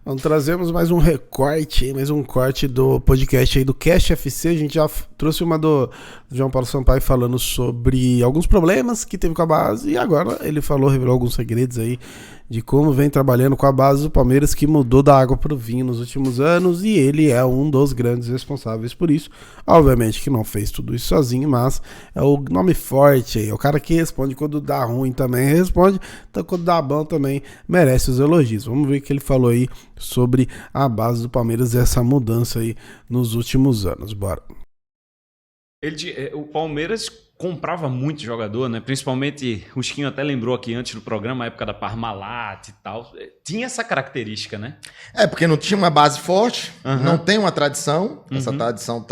Então, trazemos mais um recorte, mais um corte do podcast aí do Cast FC. A gente já trouxe uma do João Paulo Sampaio falando sobre alguns problemas que teve com a base, e agora ele revelou alguns segredos aí de como vem trabalhando com a base do Palmeiras, que mudou da água para o vinho nos últimos anos, e ele é um dos grandes responsáveis por isso. Obviamente que não fez tudo isso sozinho, mas é o nome forte aí, é o cara que responde quando dá ruim também responde, então quando dá bom também merece os elogios. Vamos ver o que ele falou aí sobre a base do Palmeiras e essa mudança aí nos últimos anos. Bora. O Palmeiras comprava muito jogador, né? Principalmente, o Chiquinho até lembrou aqui antes do programa, a época da Parmalat e tal. Tinha essa característica, né? Porque não tinha uma base forte, não tem uma tradição. Essa tradição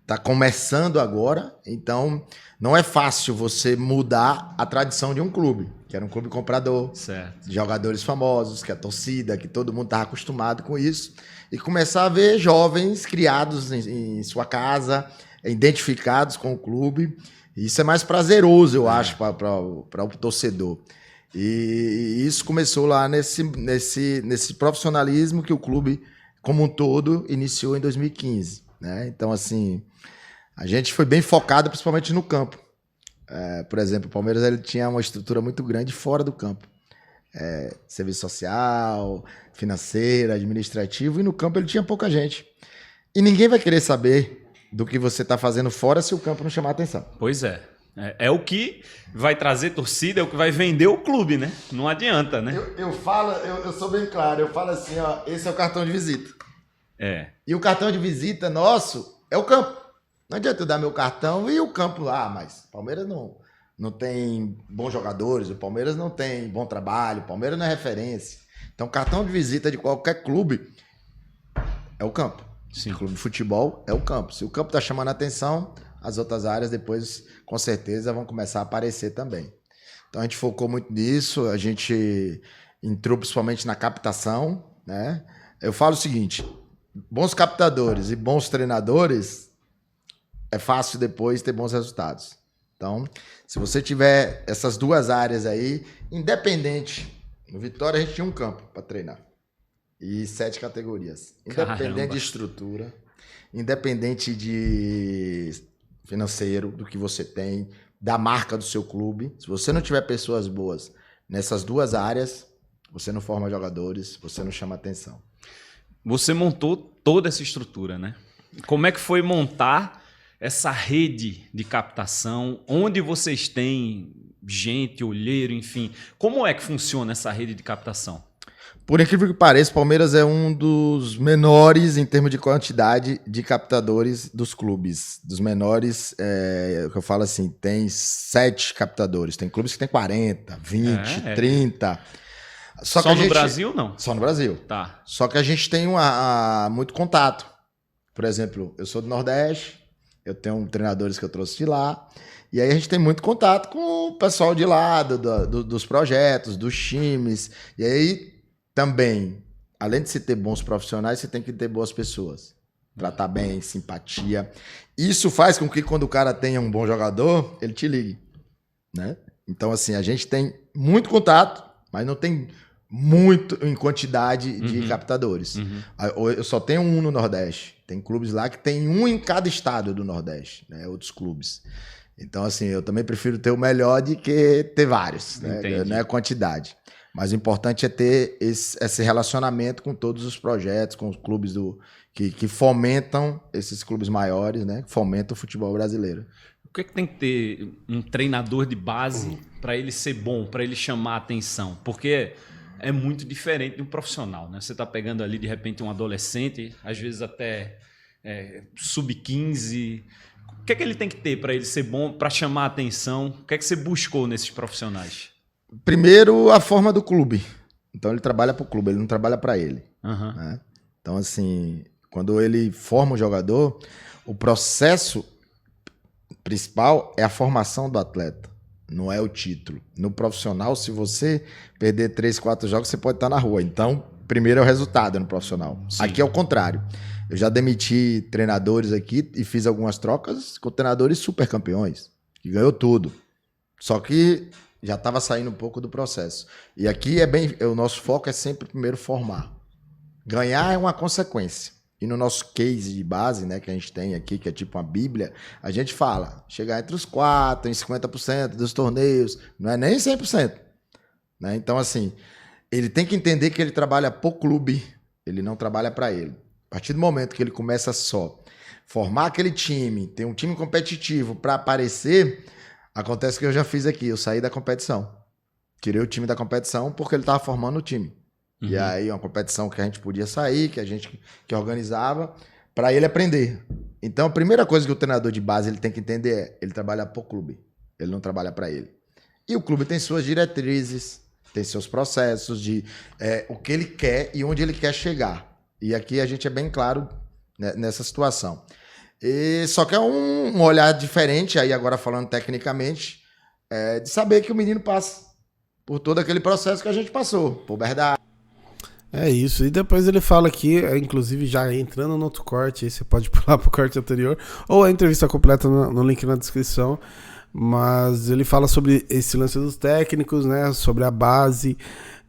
tá começando agora, então não é fácil você mudar a tradição de um clube, que era um clube comprador, certo, de jogadores famosos, que a torcida, que todo mundo estava acostumado com isso, e começar a ver jovens criados em sua casa, identificados com o clube. Isso é mais prazeroso, eu acho, para o torcedor. E isso começou lá nesse profissionalismo que o clube, como um todo, iniciou em 2015. Né? Então, assim, a gente foi bem focado, principalmente no campo. Por exemplo, o Palmeiras ele tinha uma estrutura muito grande fora do campo. Serviço social, financeiro, administrativo, e no campo ele tinha pouca gente. E ninguém vai querer saber do que você está fazendo fora se o campo não chamar atenção. Pois é. É o que vai trazer torcida, é o que vai vender o clube, né? Não adianta, né? Eu sou bem claro, eu falo assim, ó, esse é o cartão de visita. E o cartão de visita nosso é o campo. Não adianta eu dar meu cartão e o campo lá, mas o Palmeiras não tem bons jogadores, o Palmeiras não tem bom trabalho, o Palmeiras não é referência. Então, o cartão de visita de qualquer clube é o campo. Sim. O clube de futebol é o campo. Se o campo está chamando a atenção, as outras áreas depois, com certeza, vão começar a aparecer também. Então, a gente focou muito nisso, a gente entrou principalmente na captação, né? Eu falo o seguinte, bons captadores e bons treinadores, é fácil depois ter bons resultados. Então, se você tiver essas duas áreas aí, independente, no Vitória a gente tinha um campo para treinar. E 7 categorias. Independente de estrutura, independente de financeiro, do que você tem, da marca do seu clube. Se você não tiver pessoas boas nessas duas áreas, você não forma jogadores, você não chama atenção. Você montou toda essa estrutura, né? Como é que foi montar essa rede de captação? Onde vocês têm gente, olheiro, enfim? Como é que funciona essa rede de captação? Por incrível que pareça, o Palmeiras é um dos menores em termos de quantidade de captadores dos clubes. Dos menores, que eu falo assim, tem 7 captadores. Tem clubes que tem 40, 20, 30. Só no Brasil, não? Só no Brasil. Tá. Só que a gente tem muito contato. Por exemplo, eu sou do Nordeste, eu tenho treinadores que eu trouxe de lá, e aí a gente tem muito contato com o pessoal de lá, dos projetos, dos times. E aí também, além de você ter bons profissionais, você tem que ter boas pessoas. Tratar bem, simpatia. Isso faz com que quando o cara tenha um bom jogador, ele te ligue. Né? Então, assim, a gente tem muito contato, mas não tem muito em quantidade de captadores. Eu só tenho um no Nordeste. Tem clubes lá que tem um em cada estado do Nordeste, né? Outros clubes. Então, assim, eu também prefiro ter o melhor do que ter vários, né? Não é a quantidade. Mas o importante é ter esse relacionamento com todos os projetos, com os clubes que fomentam esses clubes maiores, né? Que fomentam o futebol brasileiro. O que é que tem que ter um treinador de base para ele ser bom, para ele chamar a atenção? Porque é muito diferente de um profissional, né? Você está pegando ali, de repente, um adolescente, às vezes até sub-15. O que é que ele tem que ter para ele ser bom, para chamar a atenção? O que é que você buscou nesses profissionais? Primeiro, a forma do clube. Então, ele trabalha para o clube, ele não trabalha para ele. Né? Então, assim, quando ele forma o jogador, o processo principal é a formação do atleta, não é o título. No profissional, se você perder 3, 4 jogos, você pode estar na rua. Então, primeiro é o resultado no profissional. Sim. Aqui é o contrário. Eu já demiti treinadores aqui e fiz algumas trocas com treinadores super campeões, que ganhou tudo. Só que já estava saindo um pouco do processo. E aqui o nosso foco é sempre primeiro formar. Ganhar é uma consequência. E no nosso case de base, né, que a gente tem aqui, que é tipo uma bíblia, a gente fala, chegar entre os 4, em 50% dos torneios, não é nem 100%. Né? Então, assim, ele tem que entender que ele trabalha pro clube, ele não trabalha para ele. A partir do momento que ele começa só formar aquele time, ter um time competitivo para aparecer, acontece o que eu já fiz aqui, eu saí da competição. Tirei o time da competição porque ele estava formando o time. E aí, uma competição que a gente podia sair, que a gente que organizava, para ele aprender. Então, a primeira coisa que o treinador de base ele tem que entender é, ele trabalha pro clube, ele não trabalha para ele. E o clube tem suas diretrizes, tem seus processos de o que ele quer e onde ele quer chegar. E aqui a gente é bem claro, né, nessa situação. Só que é um olhar diferente, aí agora falando tecnicamente, de saber que o menino passa por todo aquele processo que a gente passou, puberdade. É isso, e depois ele fala aqui, inclusive já entrando no outro corte, aí você pode pular pro corte anterior, ou a entrevista completa no link na descrição, mas ele fala sobre esse lance dos técnicos, né, sobre a base,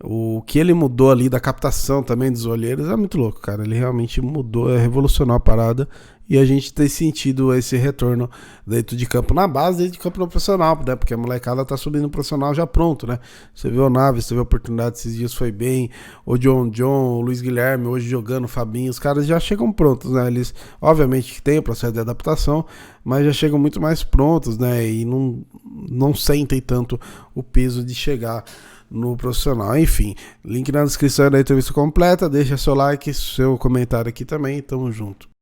o que ele mudou ali da captação também dos olheiros, é muito louco, cara, ele realmente mudou, revolucionou a parada, e a gente tem sentido esse retorno dentro de campo na base, dentro de campo no profissional, né? Porque a molecada tá subindo no profissional já pronto, né? Você viu o Naves, teve a oportunidade esses dias, foi bem, o John, o Luiz Guilherme, hoje jogando, o Fabinho, os caras já chegam prontos, né? Eles, obviamente, que tem o processo de adaptação, mas já chegam muito mais prontos, né? E não sentem tanto o peso de chegar no profissional. Enfim, link na descrição da entrevista completa, deixa seu like, seu comentário aqui também, tamo junto.